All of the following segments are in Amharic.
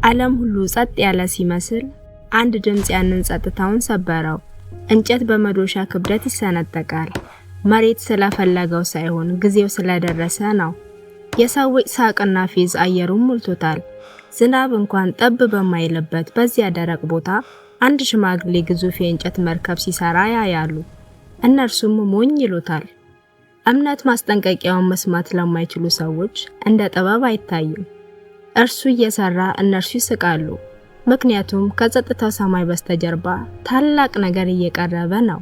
ዓለም ሁሉ ጸጥ ያለ ሲመስል አንድ ድምጽ ያንን ጸጥታውን ሰበረው። እንጨት በመዶሻ ክብደት ይሰነጠቃል። መሬት ስለፈለገው ሳይሆን ጊዜው ስለደረሰ ነው። የሰዎች ሳቅና ፌዝ አየሩን ሞልቶታል። ዝናብ እንኳን ጠብ በማይልበት በዚያ ደረቅ ቦታ አንድ ሽማግሌ ግዙፍ የእንጨት መርከብ ሲሰራ ያያሉ። እነርሱም ሞኝ ይሉታል። እምነት ማስጠንቀቂያውን መስማት ለማይችሉ ሰዎች እንደ ጥበብ አይታይም። እርሱ እየሰራ እነርሱ ይስቃሉ። ምክንያቱም ከጸጥታው ሰማይ በስተጀርባ ታላቅ ነገር እየቀረበ ነው።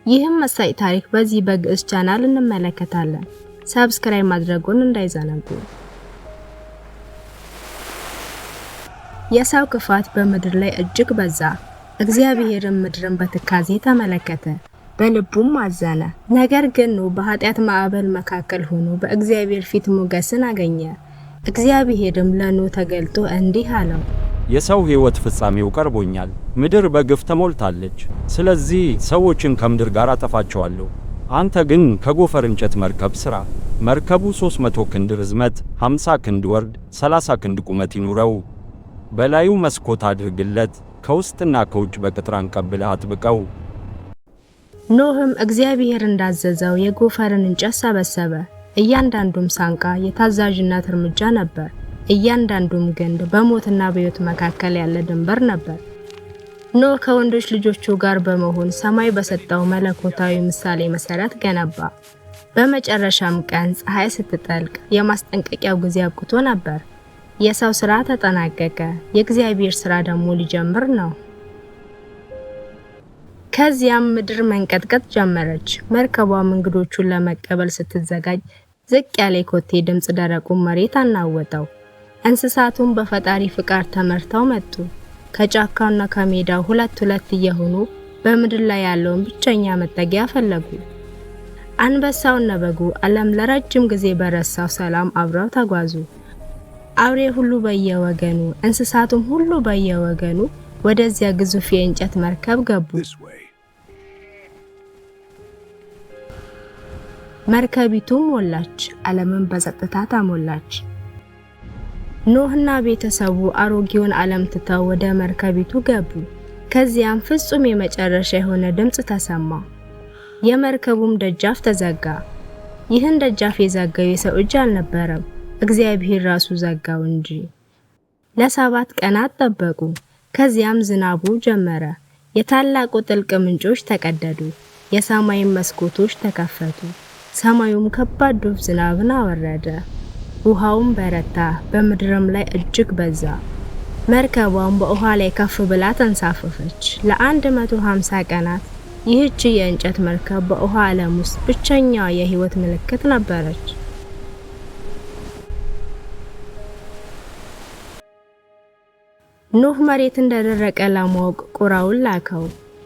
ይህም መሳጭ ታሪክ በዚህ በግዕዝ ቻናል እንመለከታለን። ሰብስክራይብ ማድረጉን እንዳይዘነጉ። የሰው ክፋት በምድር ላይ እጅግ በዛ። እግዚአብሔርም ምድርን በትካዜ ተመለከተ፣ በልቡም አዘነ። ነገር ግን ኖህ በኃጢአት ማዕበል መካከል ሆኖ በእግዚአብሔር ፊት ሞገስን አገኘ። እግዚአብሔርም ለኖህ ተገልጦ እንዲህ አለው፣ የሰው ሕይወት ፍጻሜው ቀርቦኛል። ምድር በግፍ ተሞልታለች። ስለዚህ ሰዎችን ከምድር ጋር አጠፋቸዋለሁ። አንተ ግን ከጎፈር እንጨት መርከብ ሥራ። መርከቡ 300 ክንድ ርዝመት፣ 50 ክንድ ወርድ፣ 30 ክንድ ቁመት ይኑረው። በላዩ መስኮት አድርግለት፣ ከውስጥና ከውጭ በቅጥራን ቀብለህ አጥብቀው። ኖህም እግዚአብሔር እንዳዘዘው የጎፈርን እንጨት ሰበሰበ። እያንዳንዱም ሳንቃ የታዛዥነት እርምጃ ነበር። እያንዳንዱም ግንድ በሞትና በሕይወት መካከል ያለ ድንበር ነበር። ኖህ ከወንዶች ልጆቹ ጋር በመሆን ሰማይ በሰጠው መለኮታዊ ምሳሌ መሰረት ገነባ። በመጨረሻም ቀን ፀሐይ ስትጠልቅ የማስጠንቀቂያው ጊዜ አብቅቶ ነበር። የሰው ሥራ ተጠናቀቀ። የእግዚአብሔር ሥራ ደግሞ ሊጀምር ነው። ከዚያም ምድር መንቀጥቀጥ ጀመረች። መርከቧም እንግዶቹን ለመቀበል ስትዘጋጅ ዝቅ ያለ የኮቴ ድምጽ ደረቁን መሬት አናወጠው። እንስሳቱም በፈጣሪ ፍቃድ ተመርተው መጡ። ከጫካውና ከሜዳው ሁለት እየሆኑ በምድር ላይ ያለውን ብቸኛ መጠጊያ ፈለጉ። አንበሳውና በጉ ዓለም ለረጅም ጊዜ በረሳው ሰላም አብረው ተጓዙ። አውሬ ሁሉ በየወገኑ፣ እንስሳቱም ሁሉ በየወገኑ ወደዚያ ግዙፍ የእንጨት መርከብ ገቡ። መርከቢቱም ሞላች፣ ዓለምን በጸጥታ ተሞላች። ኖህና ቤተሰቡ አሮጌውን ዓለም ትተው ወደ መርከቢቱ ገቡ። ከዚያም ፍጹም የመጨረሻ የሆነ ድምጽ ተሰማ። የመርከቡም ደጃፍ ተዘጋ። ይህን ደጃፍ የዘጋው የሰው እጅ አልነበረም፣ እግዚአብሔር ራሱ ዘጋው እንጂ። ለ7 ቀናት ጠበቁ። ከዚያም ዝናቡ ጀመረ። የታላቁ ጥልቅ ምንጮች ተቀደዱ። የሰማይም መስኮቶች ተከፈቱ። ሰማዩም ከባድ ዶፍ ዝናብን አወረደ። ውሃውም በረታ፣ በምድርም ላይ እጅግ በዛ። መርከቧም በውሃ ላይ ከፍ ብላ ተንሳፈፈች። ለ150 ቀናት ይህች የእንጨት መርከብ በውሃ ዓለም ውስጥ ብቸኛዋ የሕይወት ምልክት ነበረች። ኖህ መሬት እንደደረቀ ለማወቅ ቁራውን ላከው።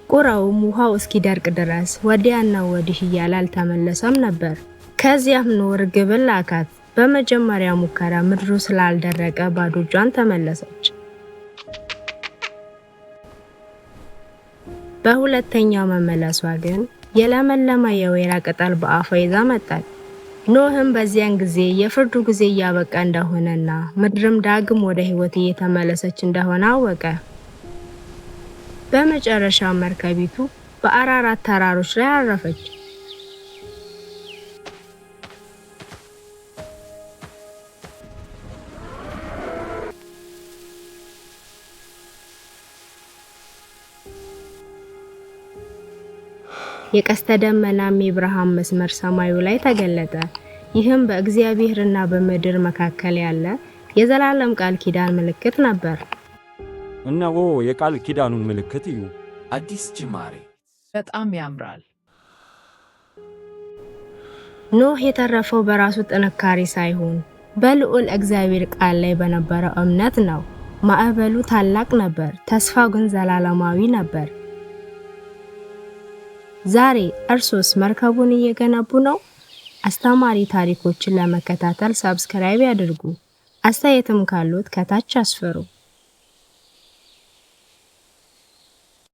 ቁራውም ውሃው እስኪደርቅ ድረስ ወዲያና ወዲህ እያለ አልተመለሰም ነበር። ከዚያም ኖህ ርግብን ላካት። በመጀመሪያ ሙከራ ምድሩ ስላልደረቀ ባዶ እጇን ተመለሰች። በሁለተኛው መመለሷ ግን የለመለመ የወይራ ቅጠል በአፏ ይዛ መጣች። ኖህም በዚያን ጊዜ የፍርዱ ጊዜ እያበቃ እንደሆነና ምድርም ዳግም ወደ ሕይወት እየተመለሰች እንደሆነ አወቀ። በመጨረሻ መርከቢቱ በአራራት ተራሮች ላይ አረፈች። የቀስተ ደመናም የብርሃን መስመር ሰማዩ ላይ ተገለጠ። ይህም በእግዚአብሔርና በምድር መካከል ያለ የዘላለም ቃል ኪዳን ምልክት ነበር። እነሆ የቃል ኪዳኑን ምልክት እዩ። አዲስ ጅማሬ በጣም ያምራል። ኖህ የተረፈው በራሱ ጥንካሬ ሳይሆን በልዑል እግዚአብሔር ቃል ላይ በነበረው እምነት ነው። ማዕበሉ ታላቅ ነበር፣ ተስፋው ግን ዘላለማዊ ነበር። ዛሬ እርሶስ መርከቡን እየገነቡ ነው? አስተማሪ ታሪኮችን ለመከታተል ሰብስክራይብ ያድርጉ። አስተያየትም ካሉት ከታች አስፍሩ።